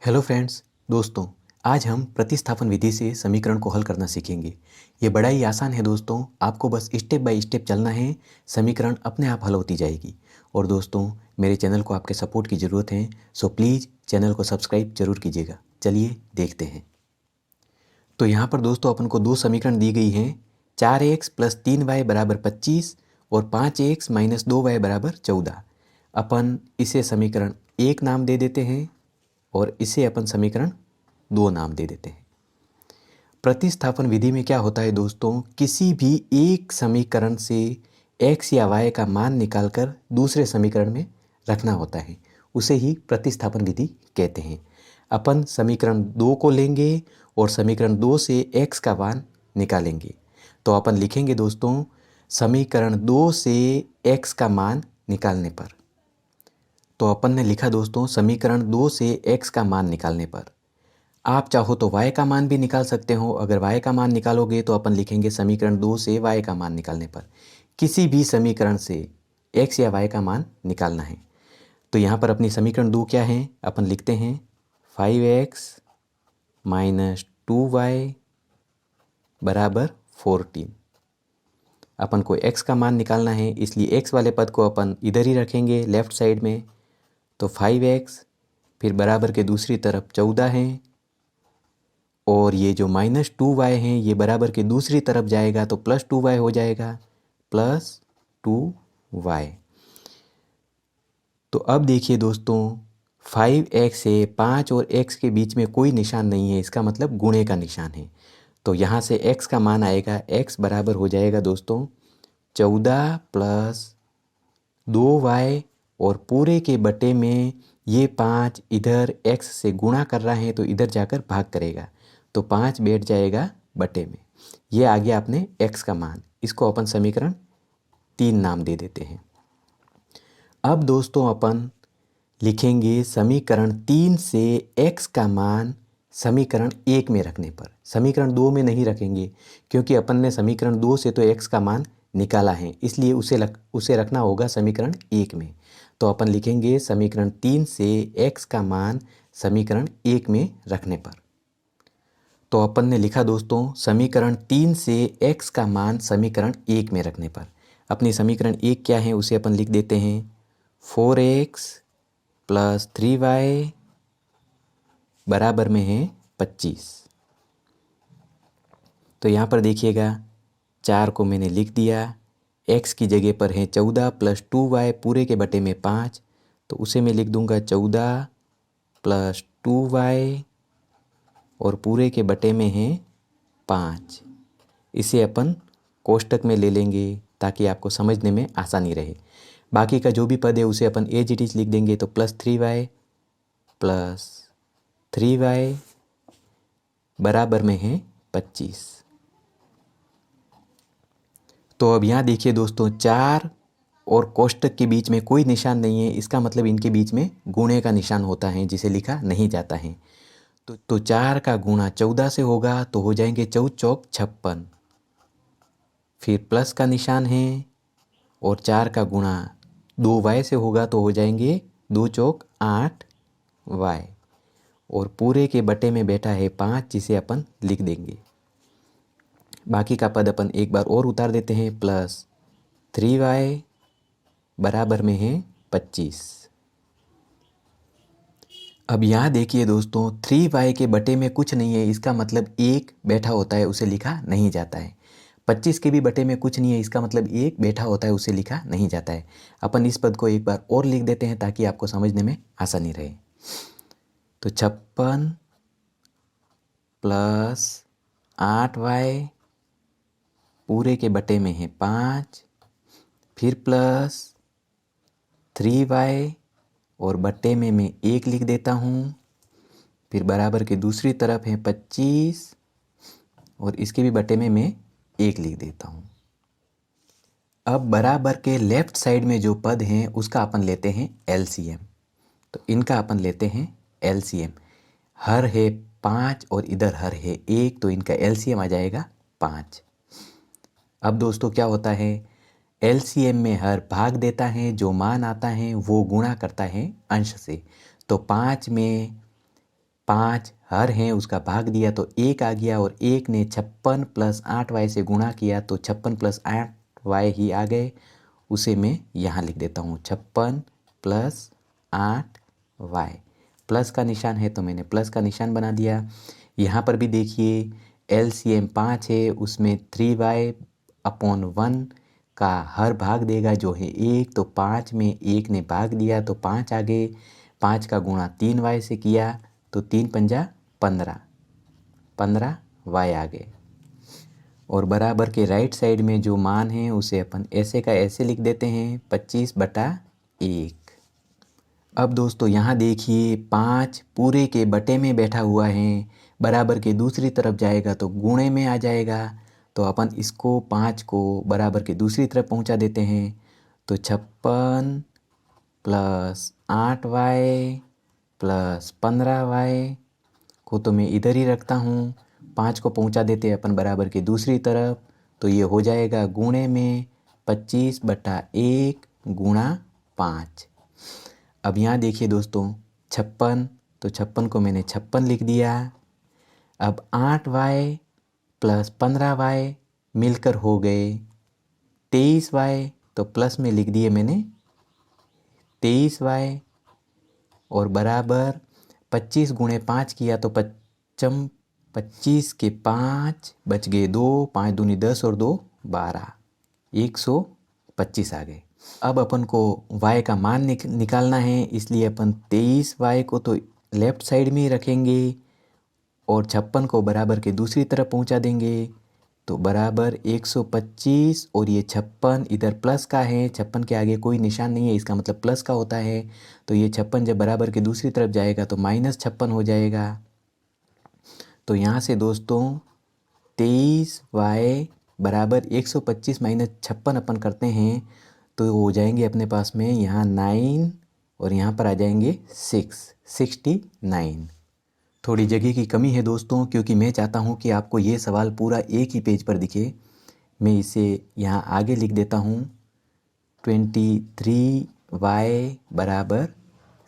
Hello friends, दोस्तों। आज हम प्रतिस्थापन विधि से समीकरण को हल करना सीखेंगे। ये बड़ा ही आसान है दोस्तों। आपको बस स्टेप बाय स्टेप चलना है, समीकरण अपने आप हल होती जाएगी। और दोस्तों, मेरे चैनल को आपके सपोर्ट की ज़रूरत है, सो प्लीज़ चैनल को सब्सक्राइब जरूर कीजिएगा। चलिए देखते हैं। तो यहाँ पर दोस्तों अपन को दो समीकरण दी गई हैं। 4x + 3y = 25 और 5x - 2y = 14। अपन इसे समीकरण 1 नाम दे देते हैं और इसे अपन समीकरण 2 नाम दे देते हैं। प्रतिस्थापन विधि में क्या होता है दोस्तों, किसी भी एक समीकरण से x या y का मान निकालकर दूसरे समीकरण में रखना होता है, उसे ही प्रतिस्थापन विधि कहते हैं। अपन समीकरण 2 को लेंगे और समीकरण 2 से x का मान निकालेंगे। तो अपन लिखेंगे दोस्तों, समीकरण 2 से x का मान निकालने पर। तो अपन ने लिखा दोस्तों, समीकरण 2 से x का मान निकालने पर। आप चाहो तो y का मान भी निकाल सकते हो। अगर y का मान निकालोगे तो अपन लिखेंगे समीकरण 2 से y का मान निकालने पर। किसी भी समीकरण से x या y का मान निकालना है। तो यहाँ पर अपनी समीकरण 2 क्या है, अपन लिखते हैं 5x - 2y = 14। अपन को x का मान निकालना है, इसलिए x वाले पद को अपन इधर ही रखेंगे लेफ्ट साइड में। तो 5x फिर बराबर के दूसरी तरफ 14 है, और ये जो -2y है ये बराबर के दूसरी तरफ जाएगा तो +2y हो जाएगा, +2y। तो अब देखिए दोस्तों, 5x से 5 और x के बीच में कोई निशान नहीं है, इसका मतलब गुणे का निशान है। तो यहाँ से x का मान आएगा, x बराबर हो जाएगा दोस्तों 14 + 2y, और पूरे के बटे में ये 5 इधर x से गुणा कर रहा है तो इधर जाकर भाग करेगा, तो 5 बैठ जाएगा बटे में। ये आ गया अपने x का मान। इसको अपन समीकरण 3 नाम दे देते हैं। अब दोस्तों अपन लिखेंगे समीकरण 3 से x का मान समीकरण 1 में रखने पर। समीकरण 2 में नहीं रखेंगे, क्योंकि अपन ने समीकरण 2 से तो x का मान निकाला है, इसलिए उसे रखना होगा समीकरण 1 में। तो अपन लिखेंगे समीकरण 3 से x का मान समीकरण 1 में रखने पर। तो अपन ने लिखा दोस्तों, समीकरण 3 से x का मान समीकरण 1 में रखने पर। अपनी समीकरण 1 क्या है उसे अपन लिख देते हैं 4x + 3y बराबर में है 25। तो यहाँ पर देखिएगा 4 को मैंने लिख दिया, x की जगह पर है 14 + 2y पूरे के बटे में 5, तो उसे मैं लिख दूंगा 14 + 2y और पूरे के बटे में है 5। इसे अपन कोष्टक में ले लेंगे ताकि आपको समझने में आसानी रहे। बाकी का जो भी पद है उसे अपन एज इट इज लिख देंगे, तो +3y + 3y बराबर में है 25। तो अब यहाँ देखिए दोस्तों, 4 और कोष्टक के बीच में कोई निशान नहीं है, इसका मतलब इनके बीच में गुणे का निशान होता है जिसे लिखा नहीं जाता है। तो 4 का गुणा 14 से होगा तो हो जाएंगे 4 चौक 56, फिर प्लस का निशान है, और 4 का गुणा 2y से होगा तो हो जाएंगे 2 चौक 8y, और पूरे के बटे में बैठा है 5 जिसे अपन लिख देंगे। बाकी का पद अपन एक बार और उतार देते हैं, +3y बराबर में है 25। अब यहाँ देखिए दोस्तों, 3y के बटे में कुछ नहीं है, इसका मतलब 1 बैठा होता है उसे लिखा नहीं जाता है। 25 के भी बटे में कुछ नहीं है, इसका मतलब 1 बैठा होता है उसे लिखा नहीं जाता है। अपन इस पद को एक बार और लिख देते हैं ताकि आपको समझने में आसानी रहे। तो 56 + 8y पूरे के बटे में है 5, फिर +3y और बटे में मैं 1 लिख देता हूँ, फिर बराबर के दूसरी तरफ है 25 और इसके भी बटे में मैं 1 लिख देता हूँ। अब बराबर के लेफ्ट साइड में जो पद हैं उसका अपन लेते हैं एलसीएम। तो इनका अपन लेते हैं एलसीएम। हर है 5 और इधर हर है 1, तो इनका एलसीएम आ जाएगा 5। अब दोस्तों क्या होता है, एलसीएम में हर भाग देता है, जो मान आता है वो गुणा करता है अंश से। तो 5 में 5 हर हैं उसका भाग दिया तो 1 आ गया, और 1 ने 56 + 8y से गुणा किया तो 56 + 8y ही आ गए। उसे मैं यहाँ लिख देता हूँ 56 + 8y। प्लस का निशान है तो मैंने प्लस का निशान बना दिया। यहाँ पर भी देखिए LCM 5 है, उसमें 3y/1 का हर भाग देगा जो है 1, तो 5 में 1 ने भाग दिया तो 5 आ गए। 5 का गुणा 3y से किया तो 3 पंजा 15, 15y आ गए। और बराबर के राइट साइड में जो मान है उसे अपन ऐसे का ऐसे लिख देते हैं 25/1। अब दोस्तों यहाँ देखिए 5 पूरे के बटे में बैठा हुआ है, बराबर के दूसरी तरफ जाएगा तो गुणे में आ जाएगा। तो अपन इसको 5 को बराबर के दूसरी तरफ पहुँचा देते हैं। तो 56 + 8y + 15y को तो मैं इधर ही रखता हूँ। 5 को पहुँचा देते हैं अपन बराबर के दूसरी तरफ, तो ये हो जाएगा गुणे में 25/1 गुणा 5। अब यहाँ देखिए दोस्तों 56, तो 56 को मैंने 56 लिख दिया। अब 8y + 15y मिलकर हो गए 23y, तो प्लस में लिख दिए मैंने 23y, और बराबर 25 × 5 किया तो 25 के 5 बच गए 2, 5 दूनी 10 और 2 12, 125 आ गए। अब अपन को y का मान निकालना है, इसलिए अपन 23y को तो लेफ्ट साइड में ही रखेंगे और 56 को बराबर के दूसरी तरफ पहुंचा देंगे। तो बराबर 125, और ये 56 इधर प्लस का है, 56 के आगे कोई निशान नहीं है, इसका मतलब प्लस का होता है। तो ये 56 जब बराबर के दूसरी तरफ जाएगा तो -56 हो जाएगा। तो यहाँ से दोस्तों 23y बराबर 125 - 56 अपन करते हैं तो हो जाएंगे अपने पास में यहाँ 9, और यहाँ पर आ जाएंगे 69। थोड़ी जगह की कमी है दोस्तों, क्योंकि मैं चाहता हूँ कि आपको ये सवाल पूरा एक ही पेज पर दिखे। मैं इसे यहाँ आगे लिख देता हूँ 23y बराबर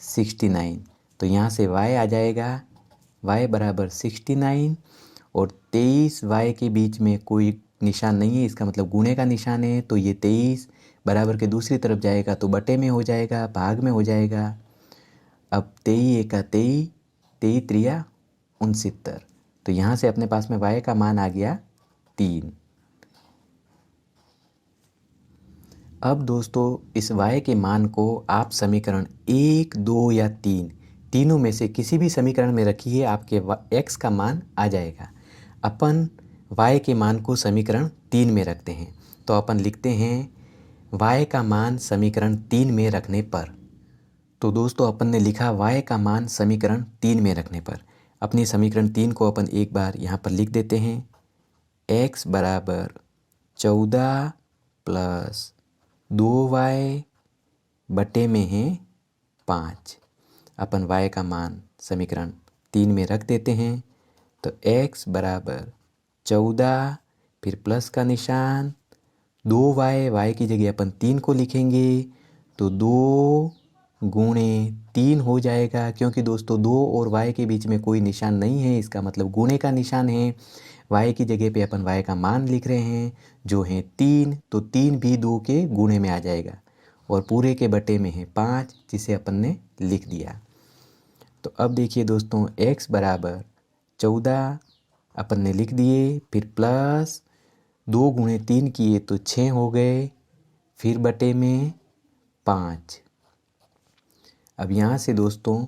69। तो यहाँ से y आ जाएगा y बराबर 69, और 23y के बीच में कोई निशान नहीं है, इसका मतलब गुणे का निशान है। तो ये 23 बराबर के दूसरी तरफ जाएगा तो बटे में हो जाएगा, भाग में हो जाएगा। अब 23 × 23, 23 × 3 = 69। तो यहाँ से अपने पास में y का मान आ गया 3। अब दोस्तों इस y के मान को आप समीकरण 1, 2 या 3 तीनों में से किसी भी समीकरण में रखिए, आपके x का मान आ जाएगा। अपन y के मान को समीकरण 3 में रखते हैं, तो अपन लिखते हैं y का मान समीकरण 3 में रखने पर। तो दोस्तों अपन ने लिखा y का मान समीकरण 3 में रखने पर। अपनी समीकरण 3 को अपन एक बार यहाँ पर लिख देते हैं। x बराबर 14 + 2y बटे में है 5। अपन y का मान समीकरण 3 में रख देते हैं। तो x बराबर 14, फिर प्लस का निशान 2y, y की जगह अपन 3 को लिखेंगे तो 2 × 3 हो जाएगा, क्योंकि दोस्तों 2 और y के बीच में कोई निशान नहीं है, इसका मतलब गुणे का निशान है। y की जगह पे अपन y का मान लिख रहे हैं जो है 3, तो 3 भी 2 के गुणे में आ जाएगा, और पूरे के बटे में है 5, जिसे अपन ने लिख दिया। तो अब देखिए दोस्तों x बराबर 14 अपन ने लिख दिए, फिर प्लस 2 × 3 किए तो 6 हो गए, फिर बटे में 5। अब यहाँ से दोस्तों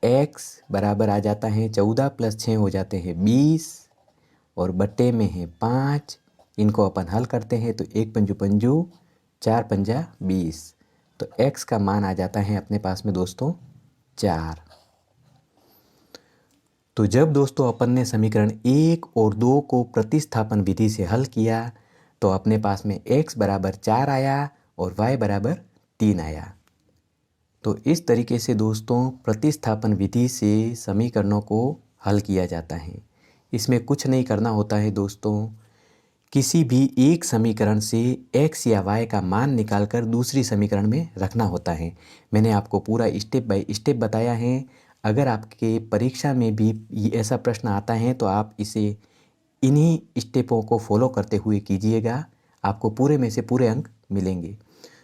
x बराबर आ जाता है 14 + 6 हो जाते हैं 20, और बटे में है 5। इनको अपन हल करते हैं तो 1 पंजू पंजू 4 पंजा 20। तो x का मान आ जाता है अपने पास में दोस्तों 4। तो जब दोस्तों अपन ने समीकरण 1 और 2 को प्रतिस्थापन विधि से हल किया तो अपने पास में x बराबर 4 आया और y बराबर 3 आया। तो इस तरीके से दोस्तों प्रतिस्थापन विधि से समीकरणों को हल किया जाता है। इसमें कुछ नहीं करना होता है दोस्तों, किसी भी एक समीकरण से x या y का मान निकालकर दूसरी समीकरण में रखना होता है। मैंने आपको पूरा स्टेप बाय स्टेप बताया है। अगर आपके परीक्षा में भी ऐसा प्रश्न आता है तो आप इसे इन्हीं स्टेपों को फॉलो करते हुए कीजिएगा, आपको पूरे में से पूरे अंक मिलेंगे।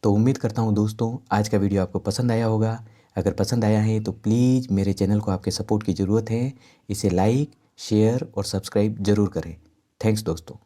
तो उम्मीद करता हूँ दोस्तों आज का वीडियो आपको पसंद आया होगा। अगर पसंद आया है तो प्लीज़ मेरे चैनल को आपके सपोर्ट की ज़रूरत है, इसे लाइक, शेयर और सब्सक्राइब ज़रूर करें। थैंक्स दोस्तों।